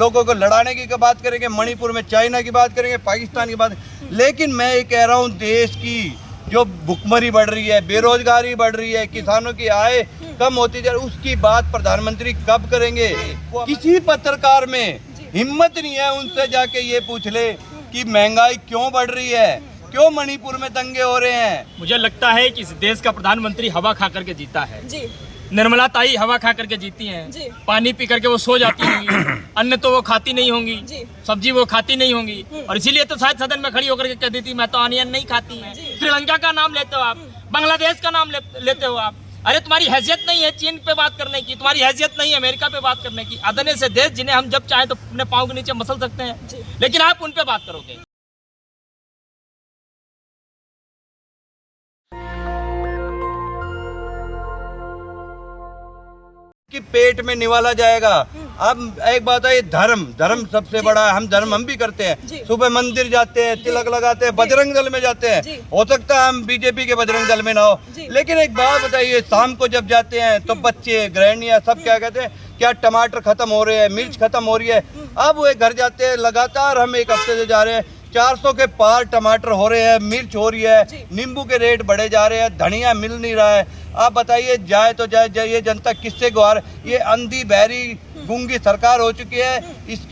लोगों को लड़ाने की बात करेंगे, मणिपुर में चाइना की बात करेंगे, पाकिस्तान की बात। लेकिन मैं ये कह रहा हूँ, देश की जो भुखमरी बढ़ रही है, बेरोजगारी बढ़ रही है, किसानों की आय कम होती जा रही है, उसकी बात प्रधानमंत्री कब करेंगे? किसी पत्रकार में हिम्मत नहीं है उनसे जाके ये पूछ ले कि महंगाई क्यों बढ़ रही है, क्यों मणिपुर में दंगे हो रहे हैं। मुझे लगता है कि इस देश का प्रधानमंत्री हवा खा करके जीता है जी। निर्मला ताई हवा खा करके जीती हैं, पानी पी करके वो सो जाती होंगी, अन्न तो वो खाती नहीं होंगी, सब्जी वो खाती नहीं होंगी, और इसीलिए तो शायद सदन में खड़ी होकर के कह देती मैं तो ऑनियन नहीं खाती है। श्रीलंका का नाम लेते हो आप, बांग्लादेश का नाम लेते हो आप। अरे तुम्हारी हैसियत नहीं है चीन पे बात करने की, तुम्हारी हैसियत नहीं है अमेरिका पे बात करने की। अदने से देश जिन्हें हम जब चाहे तो अपने पाँव के नीचे मसल सकते हैं, लेकिन आप उन पे बात करोगे। कि पेट में निवाला जाएगा। अब एक बात है, धर्म सबसे बड़ा है। हम भी करते हैं, सुबह मंदिर जाते हैं, तिलक लगाते हैं, बजरंग दल में जाते हैं। हो सकता है हम बीजेपी के बजरंग दल में ना हो, लेकिन एक बात बताइए, शाम को जब जाते हैं तो बच्चे, गृहिणियां सब क्या कहते हैं, क्या टमाटर खत्म हो रहे हैं, मिर्च खत्म हो रही है। अब वो घर जाते हैं, लगातार हम एक हफ्ते से जा रहे हैं, 400 के पार टमाटर हो रहे हैं, मिर्च हो रही है, नींबू के रेट बढ़े जा रहे हैं, धनिया मिल नहीं रहा है। आप बताइए, जाए तो जाए ये जनता किससे गुहार? ये अंधी बहरी गूंगी सरकार हो चुकी है।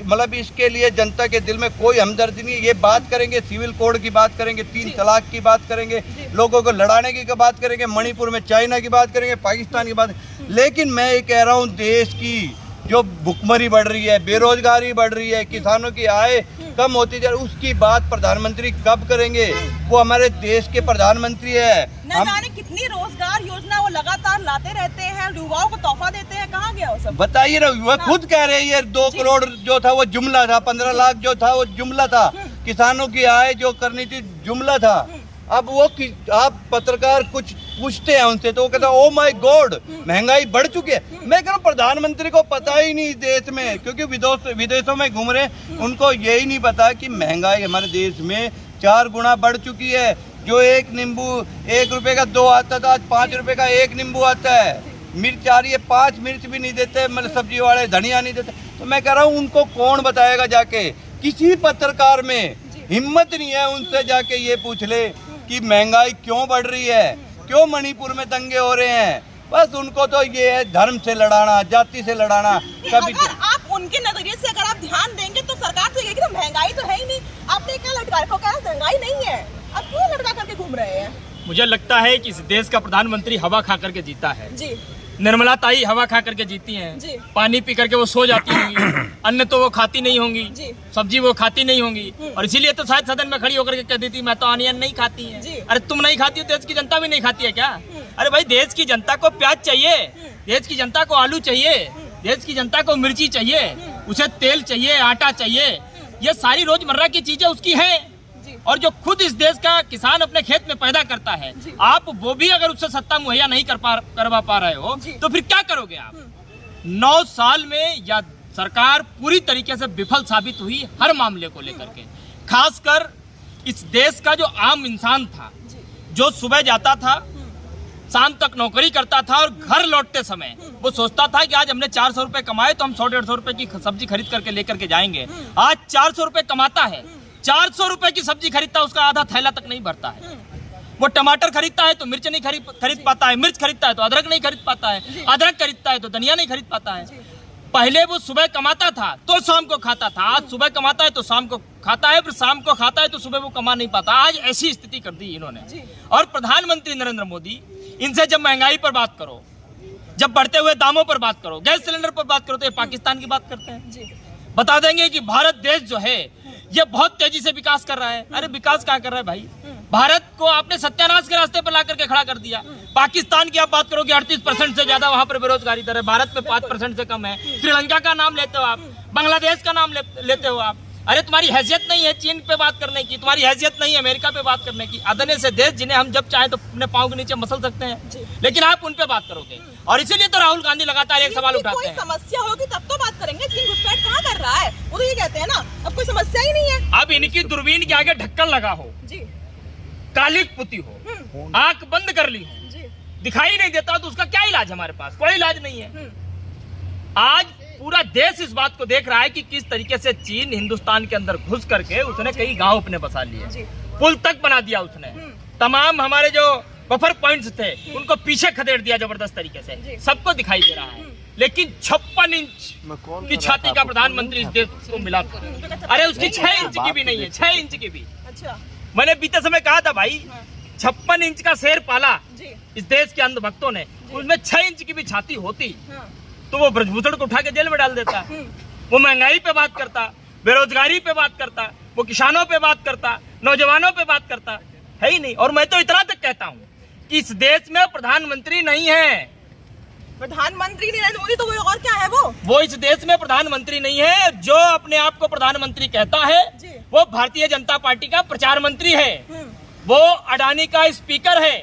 मतलब इसके लिए जनता के दिल में कोई हमदर्दी नहीं। ये बात करेंगे, सिविल कोड की बात करेंगे, 3 तलाक की बात करेंगे, लोगों को लड़ाने की बात करेंगे, मणिपुर में चाइना की बात करेंगे, पाकिस्तान की बात। लेकिन मैं ये कह रहा हूँ, देश की जो भुखमरी बढ़ रही है, बेरोजगारी बढ़ रही है, किसानों की आय कम होती जा रही है, उसकी बात प्रधानमंत्री कब करेंगे? वो हमारे देश के प्रधानमंत्री है। न जाने कितनी रोजगार योजना वो लगातार लाते रहते हैं, युवाओं को तोहफा देते हैं, कहाँ गया वो सब? बताइए ना, युवा खुद कह रहे हैं ये 2 करोड़ जो था वो जुमला था, 15 लाख जो था वो जुमला था, किसानों की आय जो करनी थी जुमला था। अब वो आप पत्रकार कुछ पूछते हैं उनसे तो वो कहते हैं ओ माय गॉड, महंगाई बढ़ चुकी है। मैं कह रहा हूँ, प्रधानमंत्री को पता ही नहीं देश में, क्योंकि विदेशों में घूम रहे, उनको यही नहीं पता कि महंगाई हमारे देश में 4 गुना बढ़ चुकी है। जो एक नींबू 1 रुपए का 2 आता था, आज 5 रुपए का 1 नींबू आता है। मिर्च आ रही है, 5 मिर्च भी नहीं देते, मतलब सब्जी वाले धनिया नहीं देते। तो मैं कह रहा हूँ, उनको कौन बताएगा जाके? किसी पत्रकार में हिम्मत नहीं है उनसे जाके ये पूछ ले कि महंगाई क्यों बढ़ रही है, क्यों मणिपुर में दंगे हो रहे हैं। बस उनको तो ये है, धर्म से लड़ाना, जाति से लड़ाना। कभी अगर आप उनके नजरिए से अगर आप ध्यान देंगे तो सरकार तो कहेगी महंगाई तो है ही नहीं, आपने क्या लटका रखा, क्या महंगाई नहीं है, अब क्यों लटका करके घूम रहे हैं? मुझे लगता है कि इस देश का प्रधानमंत्री हवा खा करके जीता है जी। निर्मला ताई हवा खा करके जीती हैं, पानी पी करके वो सो जाती होंगी, अन्न तो वो खाती नहीं होंगी, सब्जी वो खाती नहीं होंगी, और इसीलिए तो शायद सदन में खड़ी होकर के कह देती मैं तो ऑनियन नहीं खाती है। अरे तुम नहीं खाती हो, देश की जनता भी नहीं खाती है क्या? अरे भाई, देश की जनता को प्याज चाहिए, देश की जनता को आलू चाहिए, देश की जनता को मिर्ची चाहिए, उसे तेल चाहिए, आटा चाहिए, ये सारी रोजमर्रा की चीजें उसकी है। और जो खुद इस देश का किसान अपने खेत में पैदा करता है, आप वो भी अगर उससे सत्ता मुहैया नहीं करवा पा रहे हो तो फिर क्या करोगे आप? 9 साल में या सरकार पूरी तरीके से विफल साबित हुई हर मामले को लेकर के। खासकर इस देश का जो आम इंसान था, जो सुबह जाता था, शाम तक नौकरी करता था, और घर लौटते समय वो सोचता था कि आज हमने 400 रुपए कमाए तो हम 100-150 रुपए की सब्जी खरीद करके लेकर के जाएंगे। आज 400 रुपए कमाता है, 400 रुपए की सब्जी खरीदता है, उसका आधा थैला तक नहीं भरता है। वो टमाटर खरीदता है तो मिर्च नहीं खरीद पाता है, मिर्च खरीदता है तो अदरक नहीं खरीद पाता है, अदरक खरीदता है तो धनिया नहीं खरीद पाता है। पहले वो सुबह कमाता था तो शाम को खाता था, आज सुबह कमाता है तो शाम को खाता है, फिर शाम को खाता है तो सुबह वो कमा नहीं पाता। आज ऐसी स्थिति कर दी इन्होंने। और प्रधानमंत्री नरेंद्र मोदी, इनसे जब महंगाई पर बात करो, जब बढ़ते हुए दामों पर बात करो, गैस सिलेंडर पर बात करो, तो ये पाकिस्तान की बात करते हैं। बता देंगे कि भारत देश जो है ये बहुत तेजी से विकास कर रहा है। अरे विकास क्या कर रहा है भाई? भारत को आपने सत्यानाश के रास्ते पर ला करके खड़ा कर दिया। पाकिस्तान की आप बात करोगे, 38% से ज्यादा वहां पर बेरोजगारी दर है, भारत में 5% से कम है। श्रीलंका का नाम लेते हो आप, बांग्लादेश का नाम लेते हो आप। अरे तुम्हारी हैसियत नहीं है चीन पे बात करने की, तुम्हारी हैसियत नहीं है अमेरिका पे बात करने की। अदने से देश जिन्हें हम जब चाहे तो अपने पाँव के नीचे मसल सकते हैं, लेकिन आप उन पे बात करोगे। और इसीलिए तो राहुल गांधी लगातार एक सवाल उठाते हैं, कोई समस्या होगी तब तो बात करेंगे, चीन घुसपैठ कहाँ कर रहा है? वो तो ये कहते हैं ना, अब कोई समस्या ही नहीं है। अब इनकी दूरबीन के आगे ढक्कन लगा हो, कालिक पुती हो, आंख बंद कर ली हो, दिखाई नहीं देता तो उसका क्या इलाज? हमारे पास कोई इलाज नहीं है। आज पूरा देश इस बात को देख रहा है कि किस तरीके से चीन हिंदुस्तान के अंदर घुस करके उसने कई गांव अपने बसा लिए, पुल तक बना दिया उसने, तमाम हमारे जो बफर पॉइंट्स थे उनको पीछे खदेड़ दिया जबरदस्त तरीके से, सबको दिखाई दे रहा है। लेकिन 56 इंच की छाती का प्रधानमंत्री इस देश को मिला, अरे उसकी 6 इंच की भी नहीं है, 6 इंच की भी। अच्छा, मैंने बीते समय कहा था भाई 56 इंच का शेर पाला इस देश के अंधभक्तों ने, उसमें 6 इंच की भी छाती होती तो वो ब्रजभूषण को उठा के जेल में डाल देता। वो महंगाई पे बात करता, बेरोजगारी पे बात करता, वो किसानों पे बात करता, नौजवानों पे बात करता, है ही नहीं। और मैं तो इतना तक कहता हूँ कि इस देश में प्रधानमंत्री नहीं है, प्रधानमंत्री नरेंद्र मोदी, तो वो और क्या है? वो इस देश में प्रधानमंत्री नहीं है। जो अपने आप को प्रधानमंत्री कहता है वो भारतीय जनता पार्टी का प्रचार मंत्री है, वो अडानी का स्पीकर है।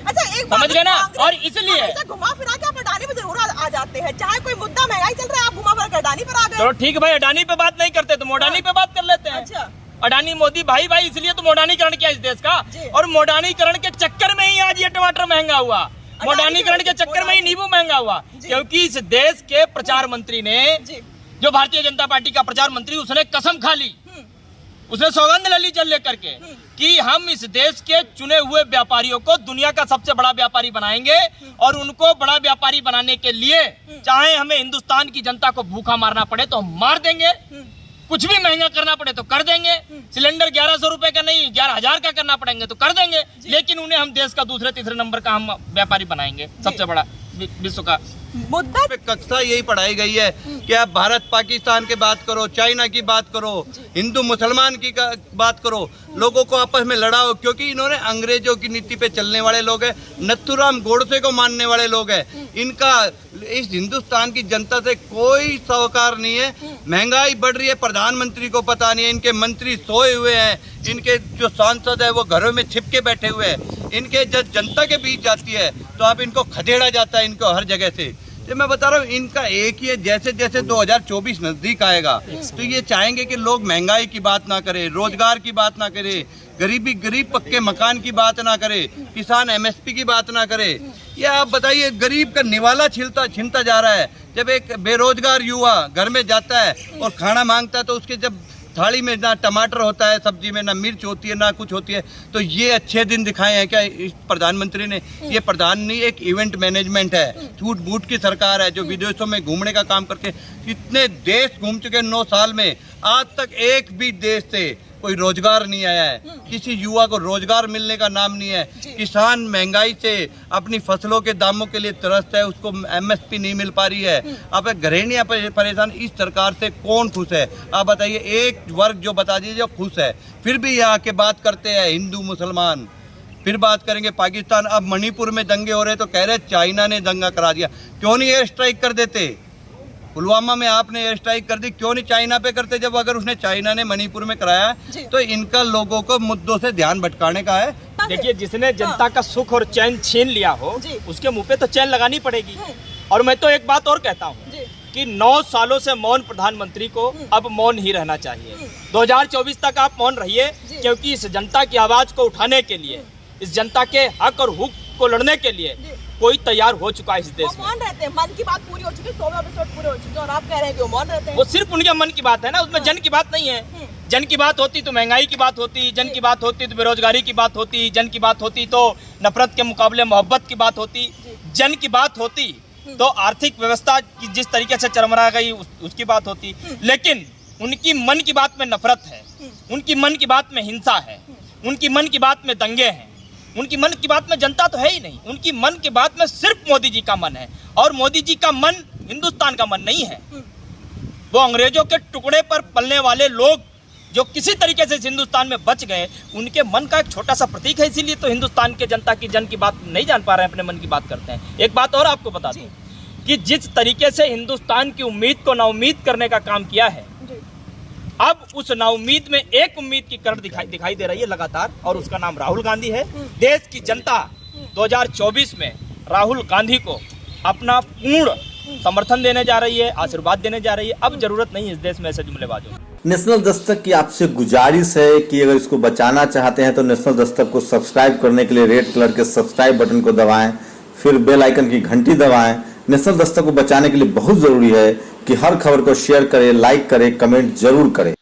अच्छा, एक समझ गए ना। और इसलिए घुमा फिरा के आप अडानी पे जरूर आ जाते हैं, चाहे कोई मुद्दा महंगाई चल रहा है आप घुमा फिरा के अडानी पर आ गए। चलो ठीक है भाई, अडानी पे बात नहीं करते तो मोडानी पे बात कर लेते हैं। अच्छा, अडानी मोदी भाई भाई, इसलिए तो मोडानीकरण किया इस देश का, और मोडानीकरण के चक्कर में ही आज ये टमाटर महंगा हुआ, मोडानीकरण के चक्कर में ही नींबू महंगा हुआ, क्योंकि इस देश के प्रचार मंत्री ने, जो भारतीय जनता पार्टी का प्रचार मंत्री, उसने कसम खा ली, उसने सौगंध ले ली जल लेकर के कि हम इस देश के चुने हुए व्यापारियों को दुनिया का सबसे बड़ा व्यापारी बनाएंगे, और उनको बड़ा व्यापारी बनाने के लिए चाहे हमें हिंदुस्तान की जनता को भूखा मारना पड़े तो हम मार देंगे, कुछ भी महंगा करना पड़े तो कर देंगे, सिलेंडर 1100 रुपए का नहीं 11,000 का करना पड़ेंगे तो कर देंगे, लेकिन उन्हें हम देश का दूसरे तीसरे नंबर का हम व्यापारी बनाएंगे, सबसे बड़ा विश्व का। मुद्दा पे कक्षा यही पढ़ाई गई है कि आप भारत पाकिस्तान की बात करो, चाइना की बात करो, हिंदू मुसलमान की बात करो, लोगों को आपस में लड़ाओ, क्योंकि इन्होंने अंग्रेजों की नीति पे चलने वाले लोग हैं, नथुराम गोडसे को मानने वाले लोग हैं। इनका इस हिंदुस्तान की जनता से कोई सरोकार नहीं है। महंगाई बढ़ रही है, प्रधानमंत्री को पता नहीं है, इनके मंत्री सोए हुए हैं, इनके जो सांसद है वो घरों में छिप के बैठे हुए हैं, इनके जब जनता के बीच जाती है तो आप इनको खदेड़ा जाता है, इनको हर जगह से। तो मैं बता रहा हूँ, इनका एक ही है, जैसे जैसे 2024 नजदीक आएगा तो ये चाहेंगे कि लोग महंगाई की बात ना करें, रोजगार की बात ना करें, गरीब पक्के मकान की बात ना करे, किसान MSP की बात ना करे। या आप बताइए, गरीब का निवाला छिनता जा रहा है। जब एक बेरोजगार युवा घर में जाता है और खाना मांगता है तो उसके जब थाली में ना टमाटर होता है, सब्जी में ना मिर्च होती है, ना कुछ होती है, तो ये अच्छे दिन दिखाए हैं क्या इस प्रधानमंत्री ने? ये प्रधान नहीं, एक इवेंट मैनेजमेंट है, छूट बूट की सरकार है, जो विदेशों में घूमने का काम करके इतने देश घूम चुके 9 साल में, आज तक एक भी देश से कोई रोजगार नहीं आया है, किसी युवा को रोजगार मिलने का नाम नहीं है। किसान महंगाई से अपनी फसलों के दामों के लिए तरसता है, उसको MSP नहीं मिल पा रही है। अब गृहिणियां परेशान, इस सरकार से कौन खुश है? आप बताइए, एक वर्ग जो बता दीजिए जो खुश है। फिर भी यहाँ के बात करते हैं हिंदू मुसलमान, फिर बात करेंगे पाकिस्तान। अब मणिपुर में दंगे हो रहे तो कह रहे चाइना ने दंगा करा दिया। क्यों नहीं एयर स्ट्राइक कर देते? पुलवामा में आपने एयर स्ट्राइक कर दी, क्यों नहीं चाइना पे करते? जब अगर उसने चाइना ने मणिपुर में कराया तो इनका लोगों को मुद्दों से ध्यान भटकाने का है। देखिए, जिसने जनता का सुख और चैन छीन लिया हो उसके मुंह पे तो चैन लगानी पड़ेगी। और मैं तो एक बात और कहता हूँ कि 9 सालों से मौन प्रधानमंत्री को अब मौन ही रहना चाहिए। 2024 तक आप मौन रहिए, क्योंकि इस जनता की आवाज को उठाने के लिए, इस जनता के हक और हुक को लड़ने के लिए कोई तैयार हो चुका है इस देश में। मौन रहते हैं, मन की बात पूरी हो चुकी है, 100 एपिसोड पूरे हो चुके हैं और आप कह रहे हैं कि वो मौन रहते हैं। वो सिर्फ उनके मन की बात है ना, उसमें जन की बात नहीं है। जन की बात होती तो महंगाई की बात होती, जन की बात होती तो बेरोजगारी की बात होती, जन की बात होती तो नफरत के मुकाबले मोहब्बत की बात होती, जन की बात होती तो आर्थिक व्यवस्था की जिस तरीके से चरमरा गई उसकी बात होती। लेकिन उनकी मन की बात में नफरत है, उनकी मन की बात में हिंसा है, उनकी मन की बात में दंगे हैं, उनकी मन की बात में जनता तो है ही नहीं। उनकी मन की बात में सिर्फ मोदी जी का मन है, और मोदी जी का मन हिंदुस्तान का मन नहीं है। वो अंग्रेजों के टुकड़े पर पलने वाले लोग जो किसी तरीके से हिंदुस्तान में बच गए, उनके मन का एक छोटा सा प्रतीक है। इसीलिए तो हिंदुस्तान के जनता की जन की बात नहीं जान पा रहे हैं, अपने मन की बात करते हैं। एक बात और आपको बता दूं कि जिस तरीके से हिंदुस्तान की उम्मीद को नाउम्मीद करने का काम किया है, अब उस नाउम्मीद में एक उम्मीद की करण दिखाई दे रही है लगातार, और उसका नाम राहुल गांधी है। देश की जनता 2024 में राहुल गांधी को अपना पूर्ण समर्थन देने जा रही है, आशीर्वाद देने जा रही है। अब जरूरत नहीं है इस देश में ऐसे जुमलेबाजों। नेशनल दस्तक की आपसे गुजारिश है कि अगर इसको बचाना चाहते हैं तो नेशनल दस्तक को सब्सक्राइब करने के लिए रेड कलर के सब्सक्राइब बटन को दबाएं, फिर बेल आइकन की घंटी दबाएं, नेशनल दस्तक को बचाने के लिए बहुत जरूरी है कि हर खबर को शेयर करें, लाइक करें, कमेंट जरूर करें।